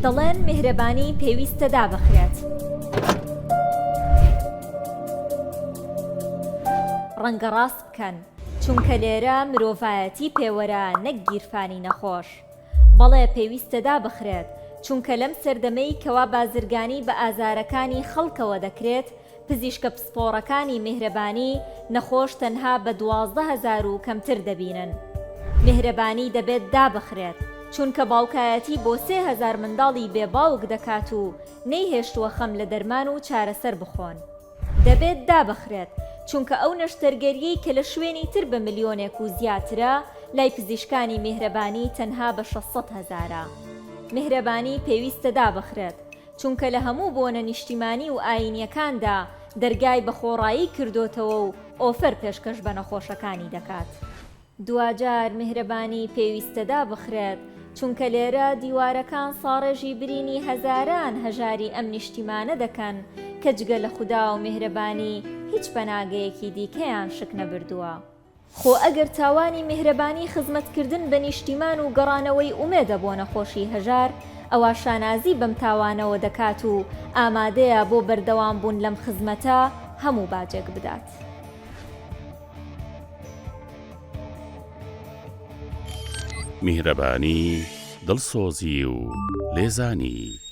دەڵێن میهرەبانی پێویستە دابەخرێت. ڕەنگە ڕاست بکەن، چونکە لێرە مرۆڤایەتی پێوەرە نەک گیرفانی نەخۆش. بەڵێ پێویستە دابەخرێت، چونکە لەم سەردەمەی کەوا بازرگانی بە ئازارەکانی خەڵکەوە دەکرێت، پزیشکە پسپۆڕەکانی میهرەبانی نەخۆش تەنها بە 12,000 و کەمتر دەبینن. میهرەبانی دەبێت دابەخرێت، چونکە باوکایەتی بۆ 3,000 منداڵی بێباوک دەکات و نەیهێشتووە خەم لە دەرمان و چارەسەر بخۆن. دەبێت دابەخرێت، چونکە ئەو نەشتەرگەریەی کە لە شوێنی تر بە ملیۆنێک و زیاترە لای پزیشکانی میهرەبانی تەنها بە 600,000. میهرەبانی پێویستە دابەخرێت، چونکە لە هەموو بۆنە نیشتیمانی و ئاینیەکاندا دەرگای بە خۆڕایی کردوتەوە و ئۆفەر پێشکەش بە نەخۆشەکانی دەکات. دوجار میهرەبانی پێویستە دابەخرێت، چونکە لێرە دیوارەکان ساڕێژی برینی هەزاران هەژاری ئەم نیشتیمانە دەکەن کە جگە لە خودا و میهرەبانی هیچ پەناگەیەکی دیکەیان شک نەبردووە. خۆ ئەگەر تاوانی میهرەبانی خزمەتکردن بە نیشتیمان و گەڕانەوەی ئومێدە بۆ نەخۆشی هەژار، ئەوە شانازی بەم تاوانەوە دەکات و ئامادەیە بۆ بەردەوام بوون لەم خزمەتە هەموو باجێک بدات. میهرەبانی، دڵسۆزی و لێزانی.